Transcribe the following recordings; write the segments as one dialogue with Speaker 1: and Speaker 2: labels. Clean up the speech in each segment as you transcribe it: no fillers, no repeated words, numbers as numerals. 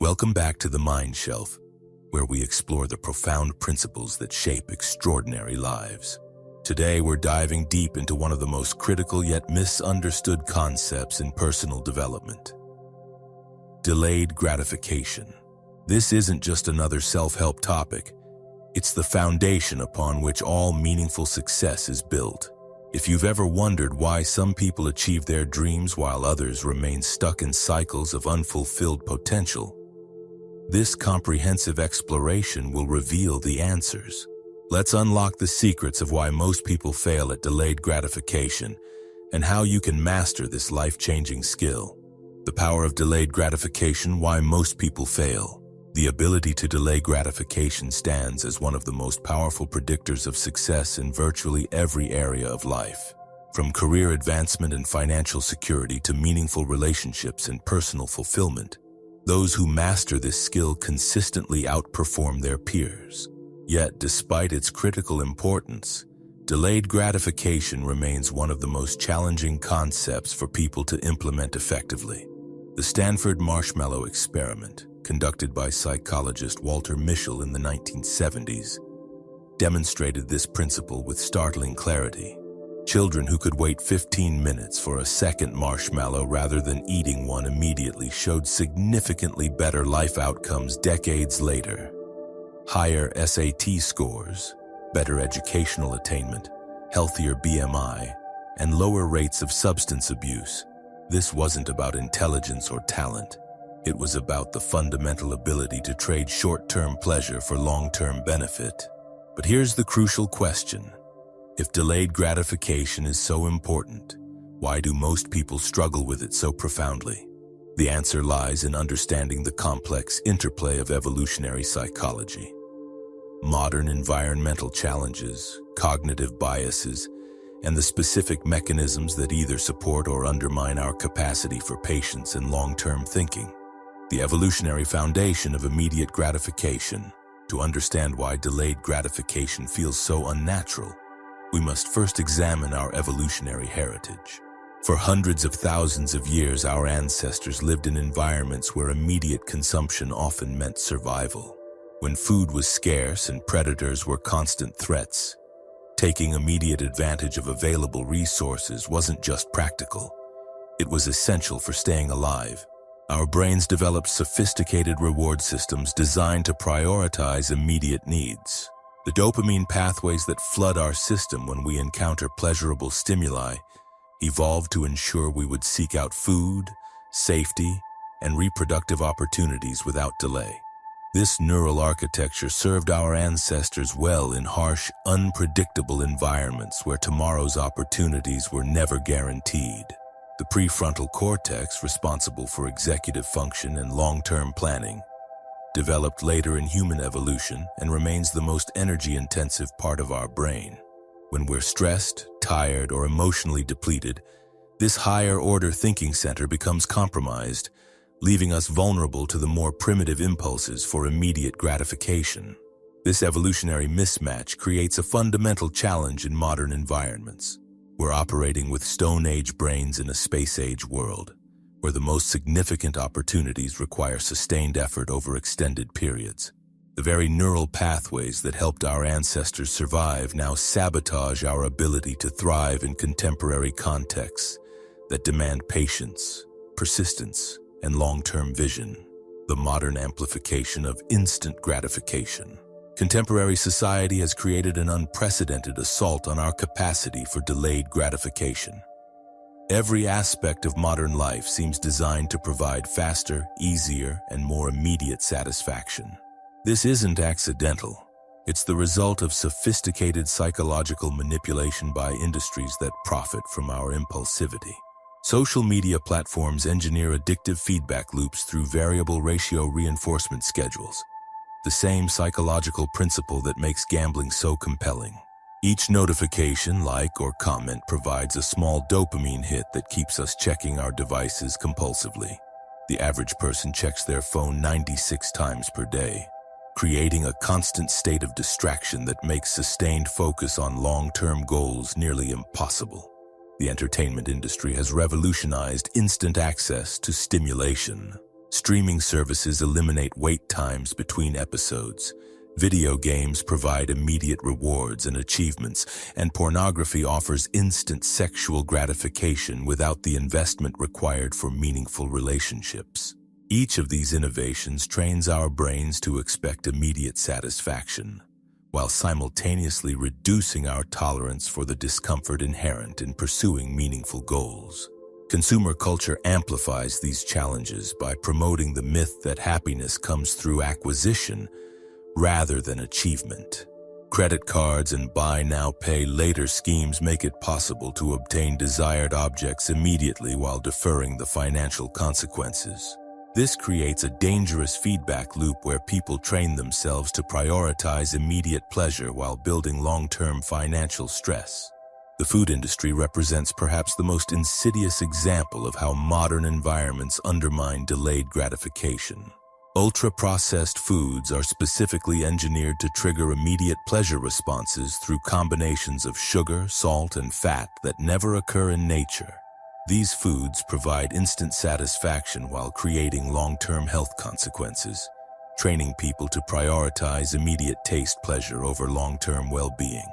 Speaker 1: Welcome back to the Mind Shelf, where we explore the profound principles that shape extraordinary lives. Today, we're diving deep into one of the most critical yet misunderstood concepts in personal development: delayed gratification. This isn't just another self-help topic. It's the foundation upon which all meaningful success is built. If you've ever wondered why some people achieve their dreams while others remain stuck in cycles of unfulfilled potential, this comprehensive exploration will reveal the answers. Let's unlock the secrets of why most people fail at delayed gratification and how you can master this life-changing skill. The power of delayed gratification: why most people fail. The ability to delay gratification stands as one of the most powerful predictors of success in virtually every area of life. From career advancement and financial security to meaningful relationships and personal fulfillment, those who master this skill consistently outperform their peers. Yet, despite its critical importance, delayed gratification remains one of the most challenging concepts for people to implement effectively. The Stanford Marshmallow experiment, conducted by psychologist Walter Mischel in the 1970s, demonstrated this principle with startling clarity. Children who could wait 15 minutes for a second marshmallow rather than eating one immediately showed significantly better life outcomes decades later. Higher SAT scores, better educational attainment, healthier BMI, and lower rates of substance abuse. This wasn't about intelligence or talent. It was about the fundamental ability to trade short-term pleasure for long-term benefit. But here's the crucial question. If delayed gratification is so important, why do most people struggle with it so profoundly? The answer lies in understanding the complex interplay of evolutionary psychology. Modern environmental challenges, cognitive biases, and the specific mechanisms that either support or undermine our capacity for patience and long-term thinking. The evolutionary foundation of immediate gratification. To understand why delayed gratification feels so unnatural, we must first examine our evolutionary heritage. For hundreds of thousands of years, our ancestors lived in environments where immediate consumption often meant survival. When food was scarce and predators were constant threats, taking immediate advantage of available resources wasn't just practical. It was essential for staying alive. Our brains developed sophisticated reward systems designed to prioritize immediate needs. The dopamine pathways that flood our system when we encounter pleasurable stimuli evolved to ensure we would seek out food, safety, and reproductive opportunities without delay. This neural architecture served our ancestors well in harsh, unpredictable environments where tomorrow's opportunities were never guaranteed. The prefrontal cortex, responsible for executive function and long-term planning, developed later in human evolution and remains the most energy-intensive part of our brain. When we're stressed, tired, or emotionally depleted, this higher-order thinking center becomes compromised, leaving us vulnerable to the more primitive impulses for immediate gratification. This evolutionary mismatch creates a fundamental challenge in modern environments. We're operating with Stone Age brains in a space-age world, where the most significant opportunities require sustained effort over extended periods. The very neural pathways that helped our ancestors survive now sabotage our ability to thrive in contemporary contexts that demand patience, persistence, and long-term vision. The modern amplification of instant gratification. Contemporary society has created an unprecedented assault on our capacity for delayed gratification. Every aspect of modern life seems designed to provide faster, easier, and more immediate satisfaction. This isn't accidental. It's the result of sophisticated psychological manipulation by industries that profit from our impulsivity. Social media platforms engineer addictive feedback loops through variable ratio reinforcement schedules, the same psychological principle that makes gambling so compelling. Each notification, like, or comment provides a small dopamine hit that keeps us checking our devices compulsively. The average person checks their phone 96 times per day, creating a constant state of distraction that makes sustained focus on long-term goals nearly impossible. The entertainment industry has revolutionized instant access to stimulation. Streaming services eliminate wait times between episodes. Video games provide immediate rewards and achievements, and pornography offers instant sexual gratification without the investment required for meaningful relationships. Each of these innovations trains our brains to expect immediate satisfaction, while simultaneously reducing our tolerance for the discomfort inherent in pursuing meaningful goals. Consumer culture amplifies these challenges by promoting the myth that happiness comes through acquisition rather than achievement. Credit cards and buy now, pay later schemes make it possible to obtain desired objects immediately while deferring the financial consequences. This creates a dangerous feedback loop where people train themselves to prioritize immediate pleasure while building long-term financial stress. The food industry represents perhaps the most insidious example of how modern environments undermine delayed gratification. Ultra-processed foods are specifically engineered to trigger immediate pleasure responses through combinations of sugar, salt, and fat that never occur in nature. These foods provide instant satisfaction while creating long-term health consequences, training people to prioritize immediate taste pleasure over long-term well-being.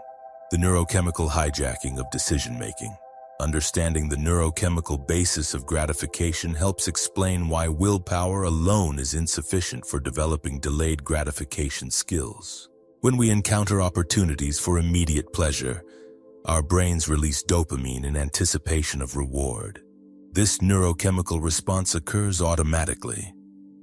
Speaker 1: The neurochemical hijacking of decision-making. Understanding the neurochemical basis of gratification helps explain why willpower alone is insufficient for developing delayed gratification skills. When we encounter opportunities for immediate pleasure, our brains release dopamine in anticipation of reward. This neurochemical response occurs automatically,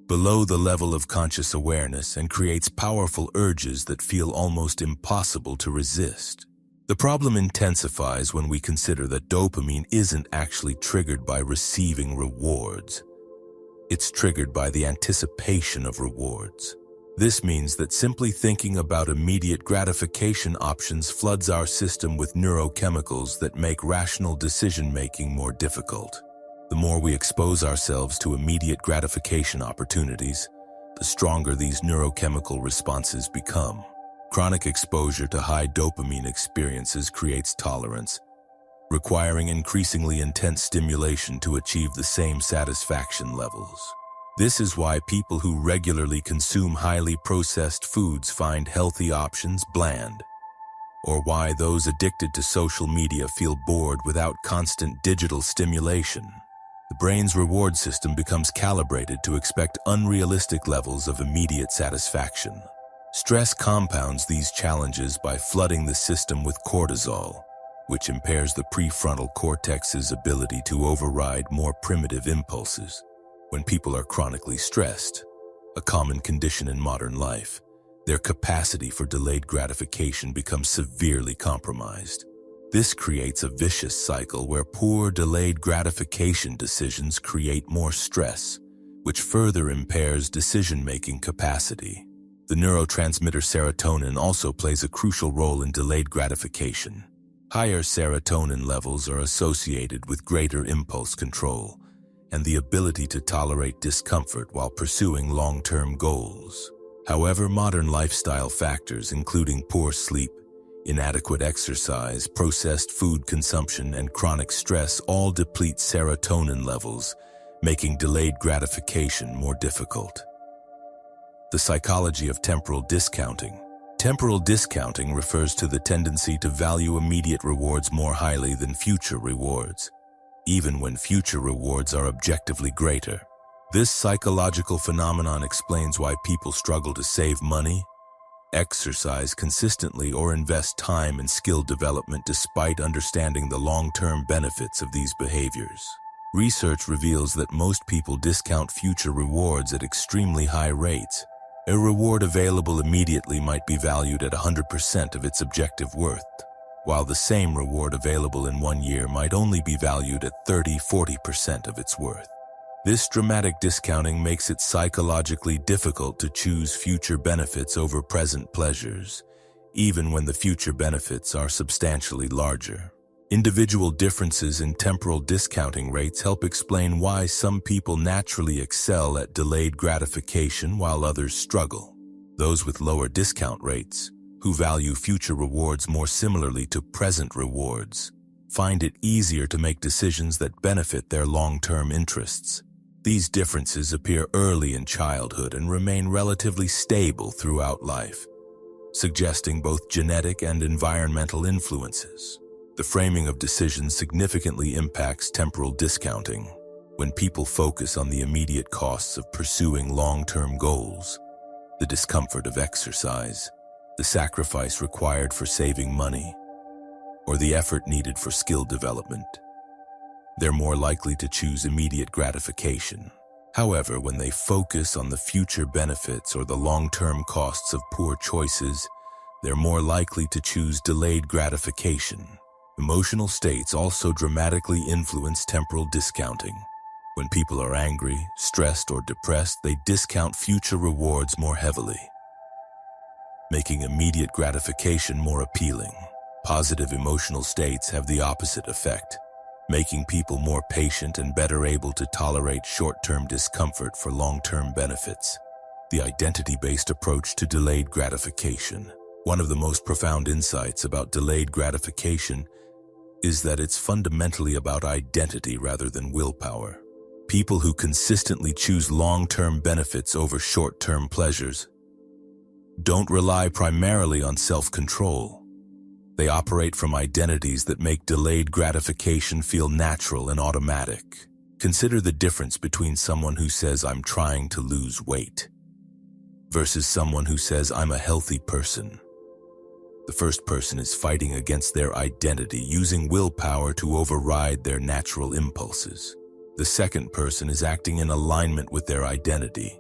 Speaker 1: below the level of conscious awareness, and creates powerful urges that feel almost impossible to resist. The problem intensifies when we consider that dopamine isn't actually triggered by receiving rewards. It's triggered by the anticipation of rewards. This means that simply thinking about immediate gratification options floods our system with neurochemicals that make rational decision-making more difficult. The more we expose ourselves to immediate gratification opportunities, the stronger these neurochemical responses become. Chronic exposure to high dopamine experiences creates tolerance, requiring increasingly intense stimulation to achieve the same satisfaction levels. This is why people who regularly consume highly processed foods find healthy options bland, or why those addicted to social media feel bored without constant digital stimulation. The brain's reward system becomes calibrated to expect unrealistic levels of immediate satisfaction. Stress compounds these challenges by flooding the system with cortisol, which impairs the prefrontal cortex's ability to override more primitive impulses. When people are chronically stressed, a common condition in modern life, their capacity for delayed gratification becomes severely compromised. This creates a vicious cycle where poor delayed gratification decisions create more stress, which further impairs decision-making capacity. The neurotransmitter serotonin also plays a crucial role in delayed gratification. Higher serotonin levels are associated with greater impulse control and the ability to tolerate discomfort while pursuing long-term goals. However, modern lifestyle factors, including poor sleep, inadequate exercise, processed food consumption, and chronic stress, all deplete serotonin levels, making delayed gratification more difficult. The psychology of temporal discounting. Temporal discounting refers to the tendency to value immediate rewards more highly than future rewards, even when future rewards are objectively greater. This psychological phenomenon explains why people struggle to save money, exercise consistently, or invest time in skill development despite understanding the long-term benefits of these behaviors. Research reveals that most people discount future rewards at extremely high rates. A reward available immediately might be valued at 100% of its objective worth, while the same reward available in 1 year might only be valued at 30–40% of its worth. This dramatic discounting makes it psychologically difficult to choose future benefits over present pleasures, even when the future benefits are substantially larger. Individual differences in temporal discounting rates help explain why some people naturally excel at delayed gratification while others struggle. Those with lower discount rates, who value future rewards more similarly to present rewards, find it easier to make decisions that benefit their long-term interests. These differences appear early in childhood and remain relatively stable throughout life, suggesting both genetic and environmental influences. The framing of decisions significantly impacts temporal discounting. When people focus on the immediate costs of pursuing long-term goals, the discomfort of exercise, the sacrifice required for saving money, or the effort needed for skill development, they're more likely to choose immediate gratification. However, when they focus on the future benefits or the long-term costs of poor choices, they're more likely to choose delayed gratification. Emotional states also dramatically influence temporal discounting. When people are angry, stressed, or depressed, they discount future rewards more heavily, making immediate gratification more appealing. Positive emotional states have the opposite effect, making people more patient and better able to tolerate short-term discomfort for long-term benefits. The identity-based approach to delayed gratification. One of the most profound insights about delayed gratification is that it's fundamentally about identity rather than willpower. People who consistently choose long-term benefits over short-term pleasures don't rely primarily on self-control. They operate from identities that make delayed gratification feel natural and automatic. Consider the difference between someone who says, "I'm trying to lose weight," versus someone who says, "I'm a healthy person." The first person is fighting against their identity, using willpower to override their natural impulses. The second person is acting in alignment with their identity.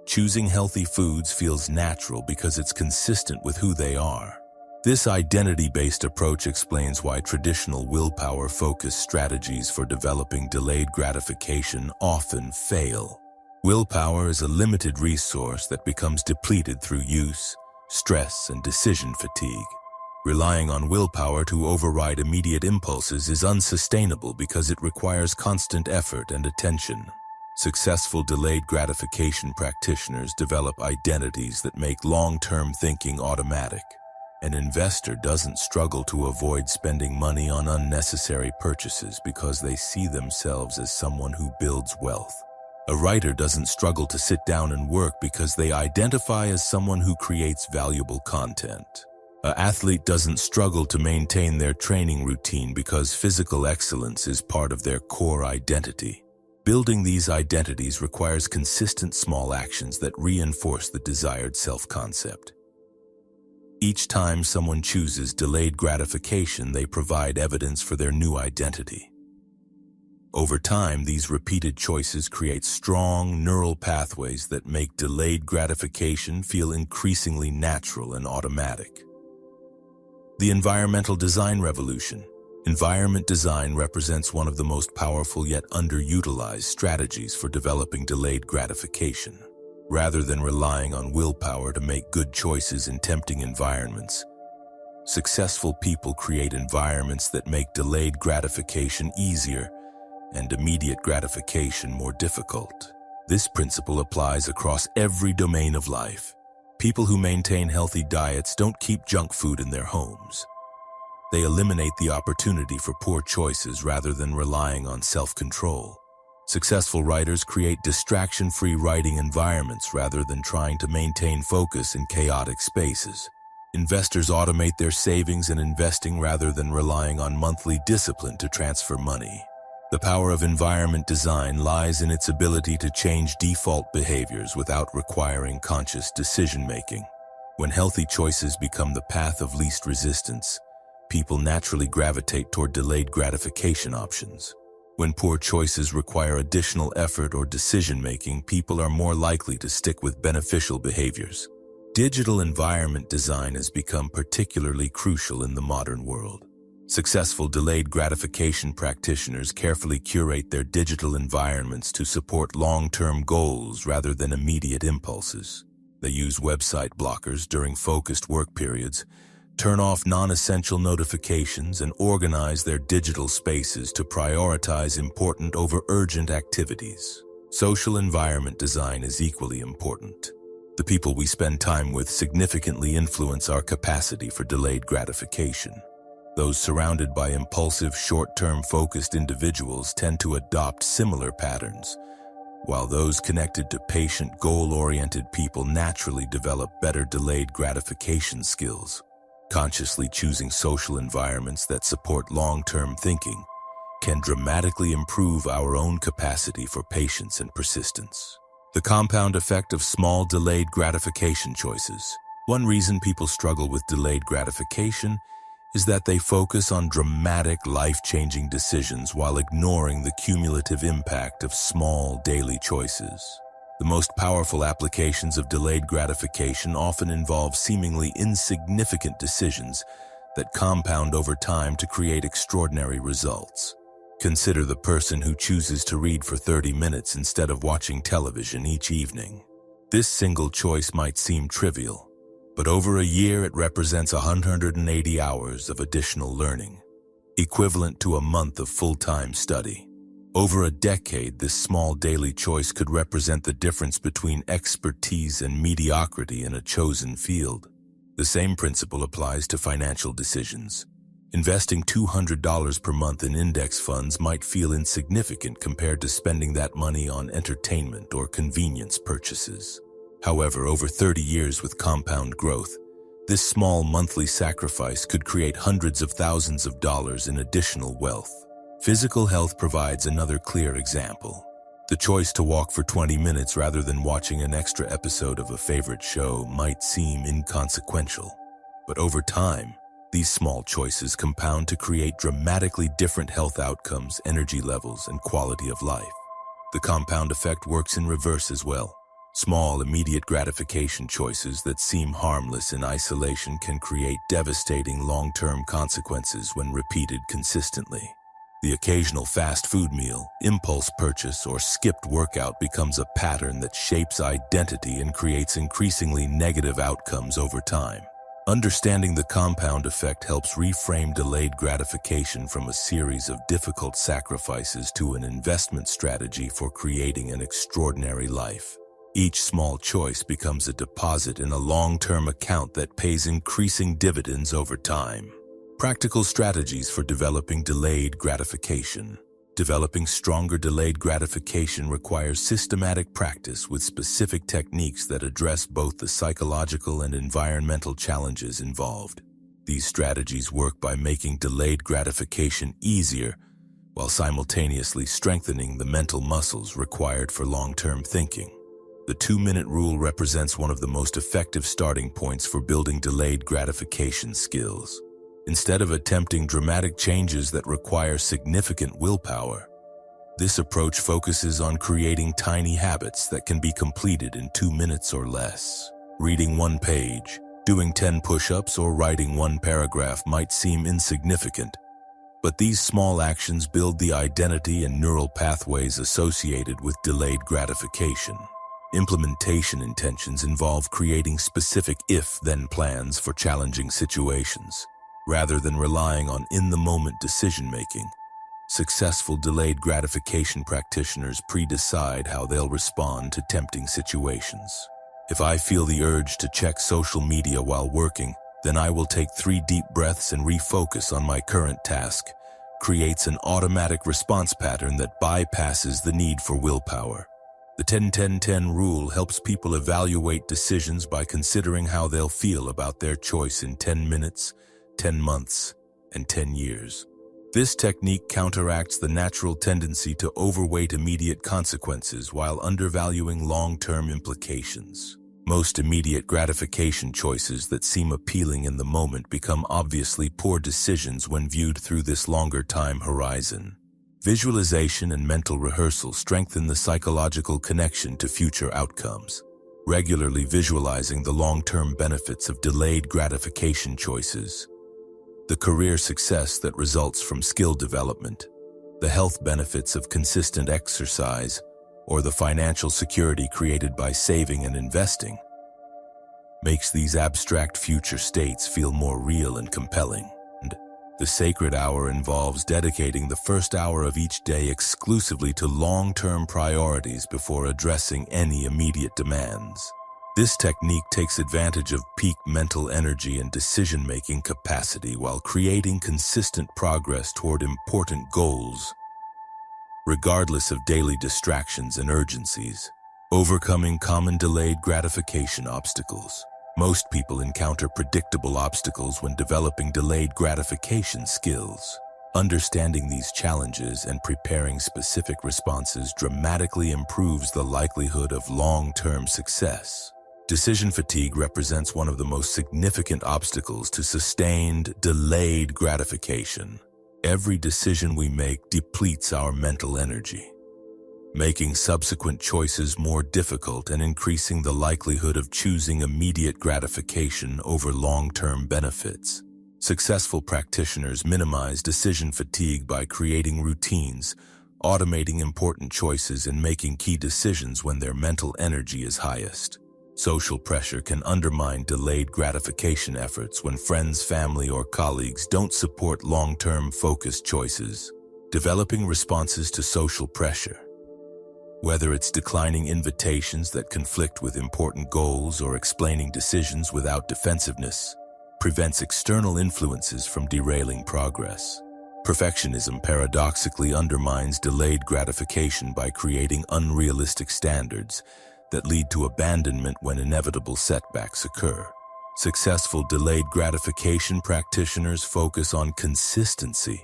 Speaker 1: Choosing healthy foods feels natural because it's consistent with who they are. This identity-based approach explains why traditional willpower-focused strategies for developing delayed gratification often fail. Willpower is a limited resource that becomes depleted through use, stress, and decision fatigue. Relying on willpower to override immediate impulses is unsustainable because it requires constant effort and attention. Successful delayed gratification practitioners develop identities that make long-term thinking automatic. An investor doesn't struggle to avoid spending money on unnecessary purchases because they see themselves as someone who builds wealth. A writer doesn't struggle to sit down and work because they identify as someone who creates valuable content. An athlete doesn't struggle to maintain their training routine because physical excellence is part of their core identity. Building these identities requires consistent small actions that reinforce the desired self-concept. Each time someone chooses delayed gratification, they provide evidence for their new identity. Over time, these repeated choices create strong neural pathways that make delayed gratification feel increasingly natural and automatic. The environmental design revolution. Environment design represents one of the most powerful yet underutilized strategies for developing delayed gratification. Rather than relying on willpower to make good choices in tempting environments, successful people create environments that make delayed gratification easier and immediate gratification more difficult. This principle applies across every domain of life. People who maintain healthy diets don't keep junk food in their homes. They eliminate the opportunity for poor choices rather than relying on self-control. Successful writers create distraction-free writing environments rather than trying to maintain focus in chaotic spaces. Investors automate their savings and investing rather than relying on monthly discipline to transfer money. The power of environment design lies in its ability to change default behaviors without requiring conscious decision-making. When healthy choices become the path of least resistance, people naturally gravitate toward delayed gratification options. When poor choices require additional effort or decision-making, people are more likely to stick with beneficial behaviors. Digital environment design has become particularly crucial in the modern world. Successful delayed gratification practitioners carefully curate their digital environments to support long-term goals rather than immediate impulses. They use website blockers during focused work periods, turn off non-essential notifications, and organize their digital spaces to prioritize important over urgent activities. Social environment design is equally important. The people we spend time with significantly influence our capacity for delayed gratification. Those surrounded by impulsive, short-term focused individuals tend to adopt similar patterns, while those connected to patient, goal-oriented people naturally develop better delayed gratification skills. Consciously choosing social environments that support long-term thinking can dramatically improve our own capacity for patience and persistence. The compound effect of small delayed gratification choices. One reason people struggle with delayed gratification is that they focus on dramatic, life-changing decisions while ignoring the cumulative impact of small daily choices. The most powerful applications of delayed gratification often involve seemingly insignificant decisions that compound over time to create extraordinary results. Consider the person who chooses to read for 30 minutes instead of watching television each evening. This single choice might seem trivial, but over a year it represents 180 hours of additional learning, equivalent to a month of full-time study. Over a decade, this small daily choice could represent the difference between expertise and mediocrity in a chosen field. The same principle applies to financial decisions. Investing $200 per month in index funds might feel insignificant compared to spending that money on entertainment or convenience purchases. However, over 30 years with compound growth, this small monthly sacrifice could create hundreds of thousands of dollars in additional wealth. Physical health provides another clear example. The choice to walk for 20 minutes rather than watching an extra episode of a favorite show might seem inconsequential, but over time, these small choices compound to create dramatically different health outcomes, energy levels, and quality of life. The compound effect works in reverse as well. Small, immediate gratification choices that seem harmless in isolation can create devastating long-term consequences when repeated consistently. The occasional fast food meal, impulse purchase, or skipped workout becomes a pattern that shapes identity and creates increasingly negative outcomes over time. Understanding the compound effect helps reframe delayed gratification from a series of difficult sacrifices to an investment strategy for creating an extraordinary life. Each small choice becomes a deposit in a long-term account that pays increasing dividends over time. Practical strategies for developing delayed gratification. Developing stronger delayed gratification requires systematic practice with specific techniques that address both the psychological and environmental challenges involved. These strategies work by making delayed gratification easier while simultaneously strengthening the mental muscles required for long-term thinking. The 2-minute rule represents one of the most effective starting points for building delayed gratification skills. Instead of attempting dramatic changes that require significant willpower, this approach focuses on creating tiny habits that can be completed in 2 minutes or less. Reading 1 page, doing 10 push-ups, or writing 1 paragraph might seem insignificant, but these small actions build the identity and neural pathways associated with delayed gratification. Implementation intentions involve creating specific if-then plans for challenging situations, rather than relying on in-the-moment decision-making. Successful delayed gratification practitioners pre-decide how they'll respond to tempting situations. If I feel the urge to check social media while working, then I will take 3 deep breaths and refocus on my current task. Creates an automatic response pattern that bypasses the need for willpower. The 10-10-10 rule helps people evaluate decisions by considering how they'll feel about their choice in 10 minutes, 10 months, and 10 years. This technique counteracts the natural tendency to overweight immediate consequences while undervaluing long-term implications. Most immediate gratification choices that seem appealing in the moment become obviously poor decisions when viewed through this longer time horizon. Visualization and mental rehearsal strengthen the psychological connection to future outcomes. Regularly visualizing the long-term benefits of delayed gratification choices, the career success that results from skill development, the health benefits of consistent exercise, or the financial security created by saving and investing, makes these abstract future states feel more real and compelling. And the sacred hour involves dedicating the first hour of each day exclusively to long-term priorities before addressing any immediate demands. This technique takes advantage of peak mental energy and decision-making capacity while creating consistent progress toward important goals. regardless of daily distractions and urgencies. Overcoming common delayed gratification obstacles. Most people encounter predictable obstacles when developing delayed gratification skills. Understanding these challenges and preparing specific responses dramatically improves the likelihood of long-term success. Decision fatigue represents one of the most significant obstacles to sustained, delayed gratification. Every decision we make depletes our mental energy, making subsequent choices more difficult and increasing the likelihood of choosing immediate gratification over long-term benefits. Successful practitioners minimize decision fatigue by creating routines, automating important choices, and making key decisions when their mental energy is highest. Social pressure can undermine delayed gratification efforts when friends, family, or colleagues don't support long-term focused choices. Developing responses to social pressure. Whether it's declining invitations that conflict with important goals or explaining decisions without defensiveness, prevents external influences from derailing progress. Perfectionism paradoxically undermines delayed gratification by creating unrealistic standards that lead to abandonment when inevitable setbacks occur. Successful delayed gratification practitioners focus on consistency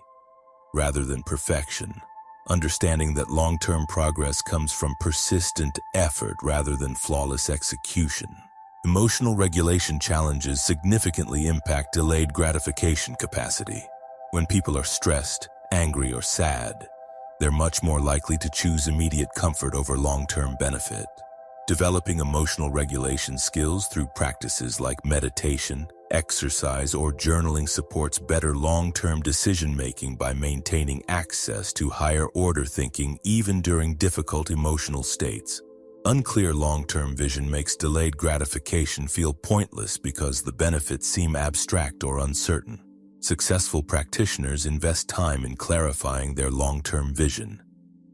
Speaker 1: rather than perfection, understanding that long-term progress comes from persistent effort rather than flawless execution. Emotional regulation challenges significantly impact delayed gratification capacity. When people are stressed, angry, or sad, they're much more likely to choose immediate comfort over long-term benefit. Developing emotional regulation skills through practices like meditation, exercise, or journaling supports better long-term decision-making by maintaining access to higher-order thinking even during difficult emotional states. Unclear long-term vision makes delayed gratification feel pointless because the benefits seem abstract or uncertain. Successful practitioners invest time in clarifying their long-term vision,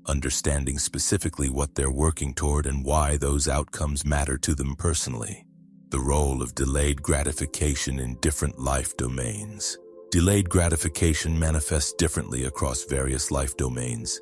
Speaker 1: understanding specifically what they're working toward and why those outcomes matter to them personally. The role of delayed gratification in different life domains. Delayed gratification manifests differently across various life domains,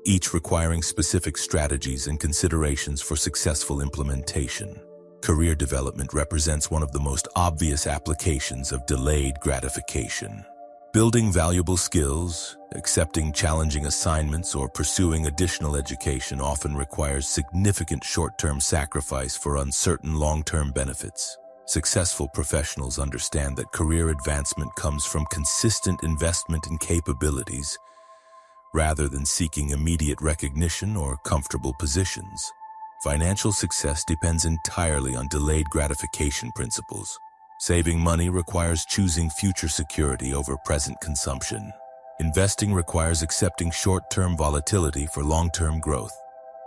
Speaker 1: each requiring specific strategies and considerations for successful implementation. Career development represents one of the most obvious applications of delayed gratification. Building valuable skills, accepting challenging assignments, or pursuing additional education often requires significant short-term sacrifice for uncertain long-term benefits. Successful professionals understand that career advancement comes from consistent investment in capabilities, rather than seeking immediate recognition or comfortable positions. Financial success depends entirely on delayed gratification principles. Saving money requires choosing future security over present consumption. Investing requires accepting short-term volatility for long-term growth.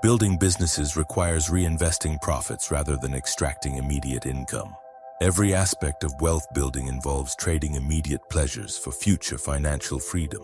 Speaker 1: Building businesses requires reinvesting profits rather than extracting immediate income. Every aspect of wealth building involves trading immediate pleasures for future financial freedom.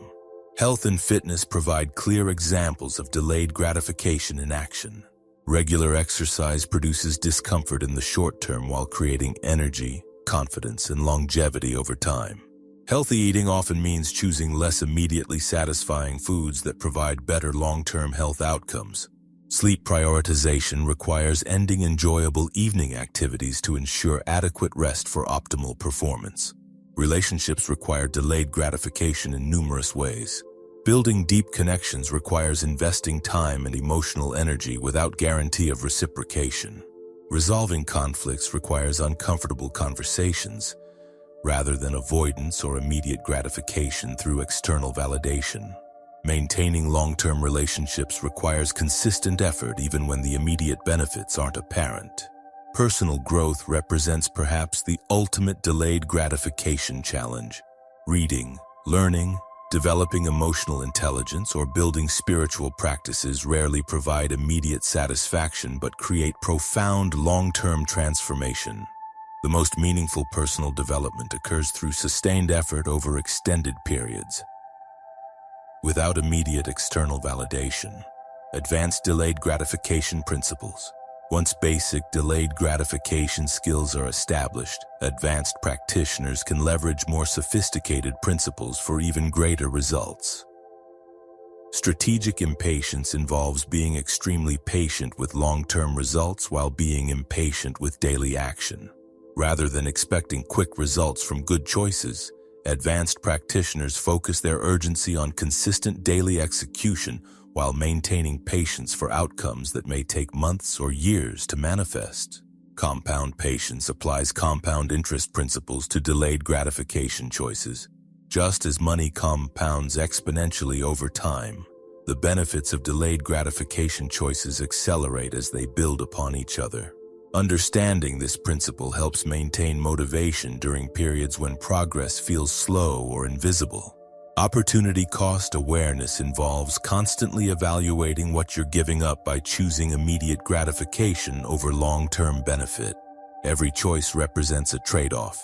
Speaker 1: Health and fitness provide clear examples of delayed gratification in action. Regular exercise produces discomfort in the short term while creating energy, confidence, and longevity over time. Healthy eating often means choosing less immediately satisfying foods that provide better long-term health outcomes. Sleep prioritization requires ending enjoyable evening activities to ensure adequate rest for optimal performance. Relationships require delayed gratification in numerous ways. Building deep connections requires investing time and emotional energy without guarantee of reciprocation. Resolving conflicts requires uncomfortable conversations, rather than avoidance or immediate gratification through external validation. Maintaining long-term relationships requires consistent effort even when the immediate benefits aren't apparent. Personal growth represents perhaps the ultimate delayed gratification challenge. Reading, learning, developing emotional intelligence, or building spiritual practices rarely provide immediate satisfaction but create profound long-term transformation. The most meaningful personal development occurs through sustained effort over extended periods. Without immediate external validation. Advanced delayed gratification principles. Once basic delayed gratification skills are established, advanced practitioners can leverage more sophisticated principles for even greater results. Strategic impatience involves being extremely patient with long-term results while being impatient with daily action. Rather than expecting quick results from good choices, advanced practitioners focus their urgency on consistent daily execution while maintaining patience for outcomes that may take months or years to manifest. Compound patience applies compound interest principles to delayed gratification choices. Just as money compounds exponentially over time, the benefits of delayed gratification choices accelerate as they build upon each other. Understanding this principle helps maintain motivation during periods when progress feels slow or invisible. Opportunity cost awareness involves constantly evaluating what you're giving up by choosing immediate gratification over long-term benefit. Every choice represents a trade-off,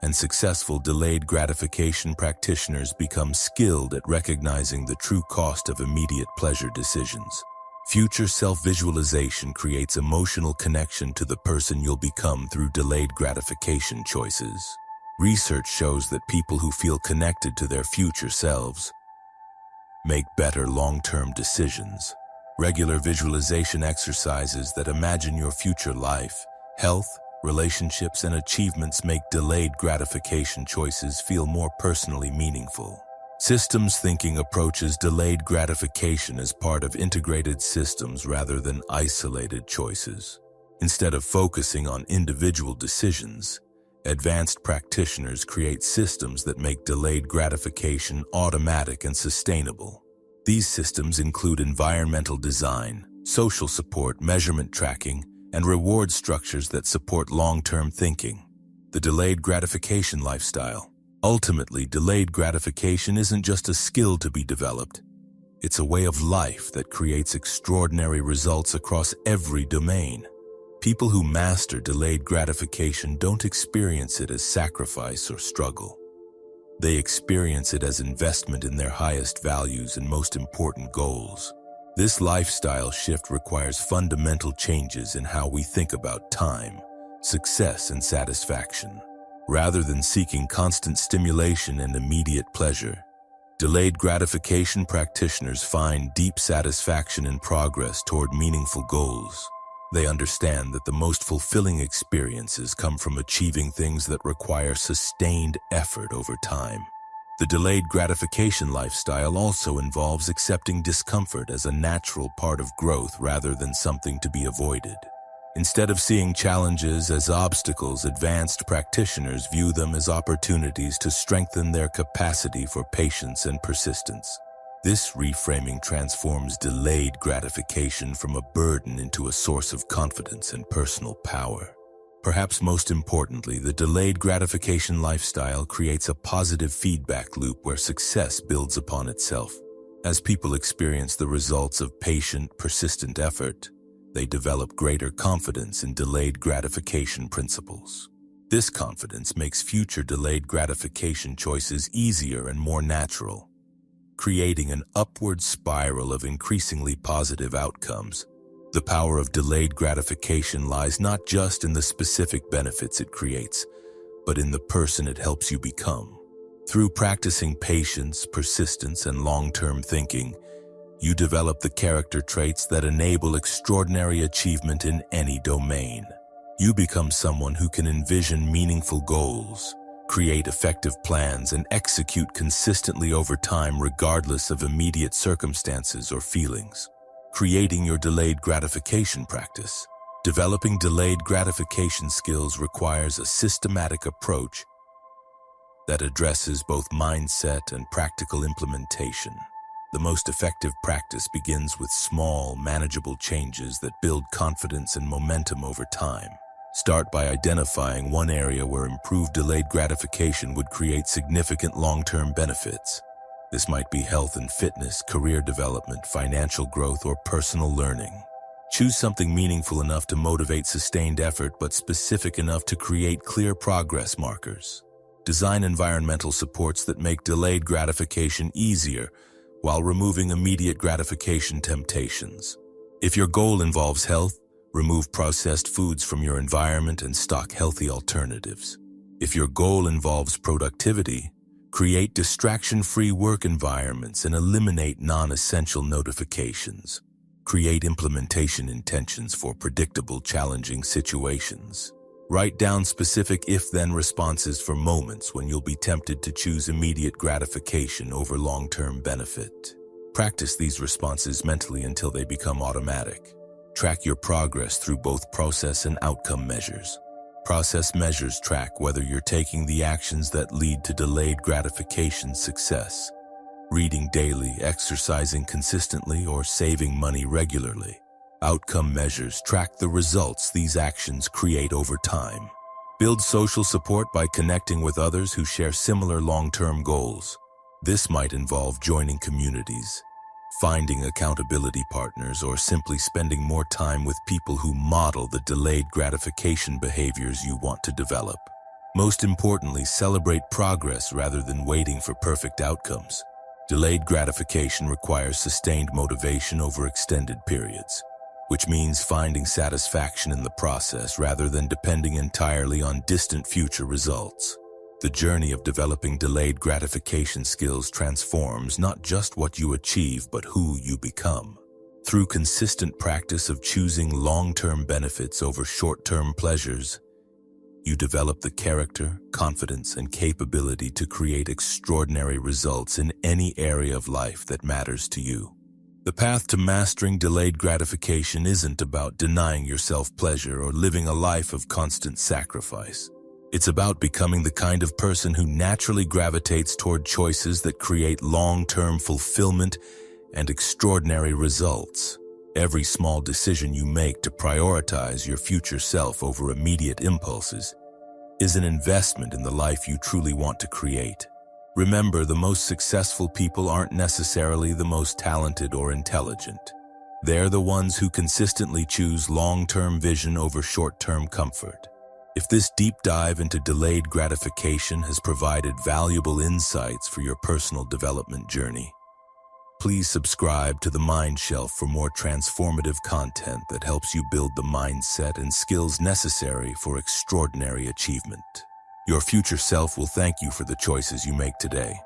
Speaker 1: and successful delayed gratification practitioners become skilled at recognizing the true cost of immediate pleasure decisions. Future self-visualization creates emotional connection to the person you'll become through delayed gratification choices. Research shows that people who feel connected to their future selves make better long-term decisions. Regular visualization exercises that imagine your future life, health, relationships, and achievements make delayed gratification choices feel more personally meaningful. Systems thinking approaches delayed gratification as part of integrated systems rather than isolated choices. Instead of focusing on individual decisions, advanced practitioners create systems that make delayed gratification automatic and sustainable. These systems include environmental design, social support, measurement tracking, and reward structures that support long-term thinking. The delayed gratification lifestyle. Ultimately, delayed gratification isn't just a skill to be developed. It's a way of life that creates extraordinary results across every domain. People who master delayed gratification don't experience it as sacrifice or struggle. They experience it as investment in their highest values and most important goals. This lifestyle shift requires fundamental changes in how we think about time, success, and satisfaction. Rather than seeking constant stimulation and immediate pleasure, delayed gratification practitioners find deep satisfaction in progress toward meaningful goals. They understand that the most fulfilling experiences come from achieving things that require sustained effort over time. The delayed gratification lifestyle also involves accepting discomfort as a natural part of growth rather than something to be avoided. Instead of seeing challenges as obstacles, advanced practitioners view them as opportunities to strengthen their capacity for patience and persistence. This reframing transforms delayed gratification from a burden into a source of confidence and personal power. Perhaps most importantly, the delayed gratification lifestyle creates a positive feedback loop where success builds upon itself. As people experience the results of patient, persistent effort, they develop greater confidence in delayed gratification principles. This confidence makes future delayed gratification choices easier and more natural, creating an upward spiral of increasingly positive outcomes. The power of delayed gratification lies not just in the specific benefits it creates, but in the person it helps you become. Through practicing patience, persistence, and long-term thinking, you develop the character traits that enable extraordinary achievement in any domain. You become someone who can envision meaningful goals, create effective plans, and execute consistently over time regardless of immediate circumstances or feelings. Creating your delayed gratification practice. Developing delayed gratification skills requires a systematic approach that addresses both mindset and practical implementation. The most effective practice begins with small, manageable changes that build confidence and momentum over time. Start by identifying one area where improved delayed gratification would create significant long-term benefits. This might be health and fitness, career development, financial growth, or personal learning. Choose something meaningful enough to motivate sustained effort but specific enough to create clear progress markers. Design environmental supports that make delayed gratification easier while removing immediate gratification temptations. If your goal involves health, remove processed foods from your environment and stock healthy alternatives. If your goal involves productivity, Create distraction-free work environments and eliminate non-essential notifications. Create implementation intentions for predictable, challenging situations. Write down specific if-then responses for moments when you'll be tempted to choose immediate gratification over long-term benefit. Practice these responses mentally until they become automatic. Track your progress through both process and outcome measures. Process measures track whether you're taking the actions that lead to delayed gratification success. Reading daily, exercising consistently, or saving money regularly. Outcome measures track the results these actions create over time. Build social support by connecting with others who share similar long-term goals. This might involve joining communities, finding accountability partners, or simply spending more time with people who model the delayed gratification behaviors you want to develop. Most importantly, celebrate progress rather than waiting for perfect outcomes. Delayed gratification requires sustained motivation over extended periods, which means finding satisfaction in the process rather than depending entirely on distant future results. The journey of developing delayed gratification skills transforms not just what you achieve, but who you become. Through consistent practice of choosing long-term benefits over short-term pleasures, you develop the character, confidence, and capability to create extraordinary results in any area of life that matters to you. The path to mastering delayed gratification isn't about denying yourself pleasure or living a life of constant sacrifice. It's about becoming the kind of person who naturally gravitates toward choices that create long-term fulfillment and extraordinary results. Every small decision you make to prioritize your future self over immediate impulses is an investment in the life you truly want to create. Remember, the most successful people aren't necessarily the most talented or intelligent. They're the ones who consistently choose long-term vision over short-term comfort. If this deep dive into delayed gratification has provided valuable insights for your personal development journey, please subscribe to the Mind Shelf for more transformative content that helps you build the mindset and skills necessary for extraordinary achievement. Your future self will thank you for the choices you make today.